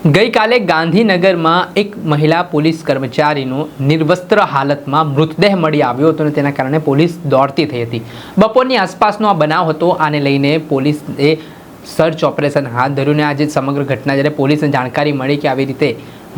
ગઈકાલે ગાંધીનગરમાં એક મહિલા પોલીસ કર્મચારીનો નિર્વસ્ત્ર હાલતમાં મૃતદેહ મળી આવ્યો હતો અને તેના કારણે પોલીસ દોડતી થઈ હતી. બપોરની આસપાસનો આ બનાવ હતો. આને લઈને પોલીસે સર્ચ ઓપરેશન હાથ ધર્યું અને આજે સમગ્ર ઘટના જ્યારે પોલીસને જાણકારી મળી કે આવી રીતે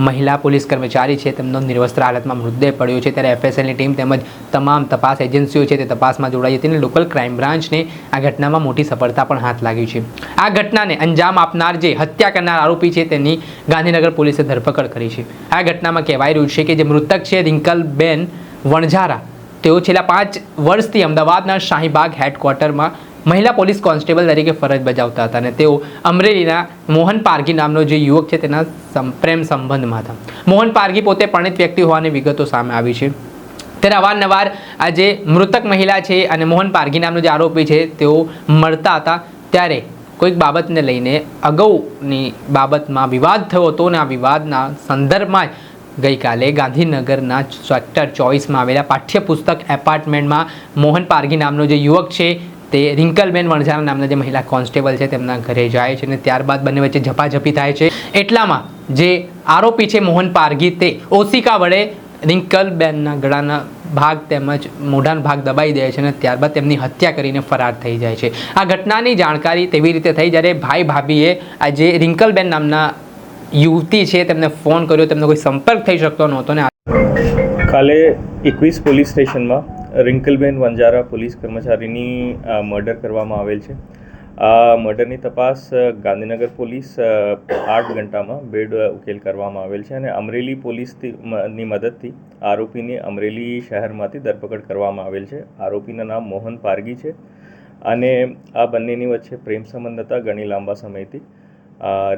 મહિલા પોલીસ કર્મચારી છે તેમનો નિર્વસ્ત્ર હાલતમાં મૃતદેહ પડ્યો છે ત્યારે એફએસએલની ટીમ તેમજ તમામ તપાસ એજન્સીઓ છે તે તપાસમાં જોડાઈ હતી અને લોકલ ક્રાઇમ બ્રાન્ચને આ ઘટનામાં મોટી સફળતા પણ હાથ લાગી છે. આ ઘટનાને અંજામ આપનાર જે હત્યા કરનાર આરોપી છે તેની ગાંધીનગર પોલીસે ધરપકડ કરી છે. આ ઘટનામાં કહેવાય રહ્યું છે કે જે મૃતક છે રિંકલબેન વણઝારા તેઓ છેલ્લા 5 વર્ષથી અમદાવાદના શાહીબાગ હેડક્વાર્ટરમાં મહિલા પોલીસ કોન્સ્ટેબલ તરીકે ફરજ બજાવતા હતા અને તેઓ અમરેલીના મોહન પારગી નામનો જે યુવક છે તેના પ્રેમ સંબંધમાં હતા. મોહન પારગી પોતે પરિણીત વ્યક્તિ હોવાની વિગતો સામે આવી છે. ત્યારે અવારનવાર આ જે મૃતક મહિલા છે અને મોહન પારગી નામનો જે આરોપી છે તેઓ મળતા હતા ત્યારે કોઈક બાબતને લઈને અગાઉની બાબતમાં વિવાદ થયો હતો અને આ વિવાદના સંદર્ભમાં જ ગઈકાલે ગાંધીનગરના સેક્ટર 24માં આવેલા પાઠ્યપુસ્તક એપાર્ટમેન્ટમાં મોહન પારગી નામનો જે યુવક છે તે રિંકલબેન વણઝારા નામના જે મહિલા કોન્સ્ટેબલ છે તેમના ઘરે જાય છે અને ત્યારબાદ બંને વચ્ચે ઝપાઝપી થાય છે. એટલામાં જે આરોપી છે મોહન પારગી તે ઓશિકા વડે રિંકલબેનના ગળાના ભાગ તેમજ મોઢાનો ભાગ દબાઈ દે છે અને ત્યારબાદ તેમની હત્યા કરીને ફરાર થઈ જાય છે. આ ઘટનાની જાણકારી તેવી રીતે થઈ જ્યારે ભાઈ ભાભીએ આ જે રિંકલબેન નામના યુવતી છે તેમને ફોન કર્યો, તેમનો કોઈ સંપર્ક થઈ શકતો નહોતો ને કાલે 21 પોલીસ સ્ટેશનમાં રિંકલબેન વણઝારા પોલીસ કર્મચારીની મર્ડર કરવામાં આવેલ છે. આ મર્ડરની તપાસ ગાંધીનગર પોલીસ 8 ઘંટામાં બેડ ઉકેલ કરવામાં આવેલ છે અને અમરેલી પોલીસની મદદથી આરોપીને અમરેલી શહેરમાંથી ધરપકડ કરવામાં આવેલ છે. આરોપીના નામ મોહન પારગી છે અને આ બંનેની વચ્ચે પ્રેમ સંબંધ હતા ઘણી લાંબા સમયથી.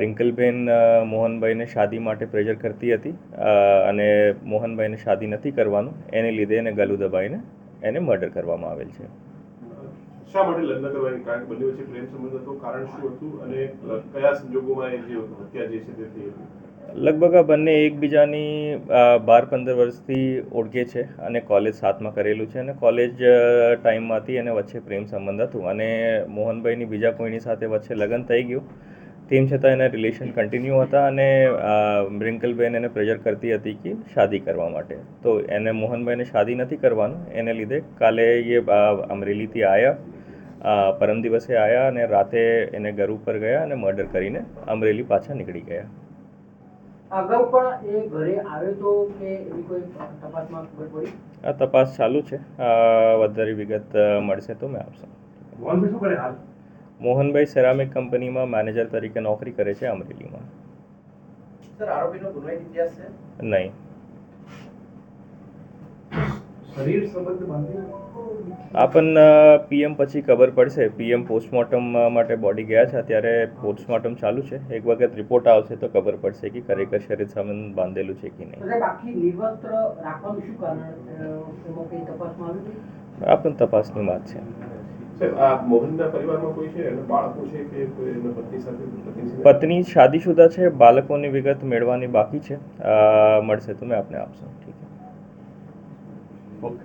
રિંકલબેન મોહનભાઈને શાદી માટે પ્રેશર કરતી હતી અને મોહનભાઈને શાદી નથી કરવાનું એને લીધે એને ગળું દબાઈને એને મર્ડર કરવામાં આવેલ છે. શા માટે લગ્ન કરવાની કારણ બંને વચ્ચે પ્રેમ સંબંધ હતો, કારણ શું હતું અને કયા સંજોગોમાં એ જે હત્યા જે છે તે થઈ હતી? લગભગ આ બંને એકબીજાની 12-15 વર્ષથી ઓળખે છે અને કોલેજ સાથમાં કરેલું છે અને કોલેજ ટાઈમમાંથી એને વચ્ચે પ્રેમ સંબંધ હતું અને મોહનભાઈની બીજા કોઈની સાથે વચ્ચે લગ્ન થઈ ગયું. તેમ છતાં એના રિલેશન કન્ટિન્યુ હતા અને રિંકલબેન એને પ્રેશર કરતી હતી કે શાદી કરવા માટે. તો એને મોહનભાઈને શાદી નથી કરવાનું એને લીધે કાલે એ અમરેલીથી આવ્યા, પરમ દિવસે આવ્યા અને રાતે એને ઘર ઉપર ગયા અને મર્ડર કરીને અમરેલી પાછા નીકળી ગયા. અગાઉ પણ એ ઘરે આવ્યો તો કે એવી કોઈ તપાસમાં ખબર પડી? આ તપાસ ચાલુ છે. વધારે વિગત મળશે તો મેં આપશો. મોહનભાઈ શું કરે હાલ? મોહનભાઈ સેરામિક કંપનીમાં મેનેજર તરીકે નોકરી કરે છે અમરેલીમાં. સર, આરોપીનો ગુનાહિત ઇતિહાસ છે? નહીં. શરીર સંબંધ બાંધી આપણ પીએમ પછી ખબર પડશે. પીએમ પોસ્ટમોર્ટમ માટે બોડી ગયા છે, અત્યારે પોસ્ટમોર્ટમ ચાલુ છે. એક વખત રિપોર્ટ આવશે તો ખબર પડશે કે ખરેખર શરીર સંબંધ બાંધેલું છે કે નહીં. બાકી નિર્વસ્ત્ર રાખવાનું શું કારણ? એમાં કઈ તપાસમાં આવ્યું? આ પણ તપાસની વાત છે. આ મોહનના પરિવારમાં કોઈ છે, એના બાળકો છે કે કોઈ એના પત્ની સાથે? પત્ની શાદીશુદા છે. બાળકોની વિગત મેળવવાની બાકી છે. મળશે તો મેં આપને આપશું. ઠીક છે. ઓકે.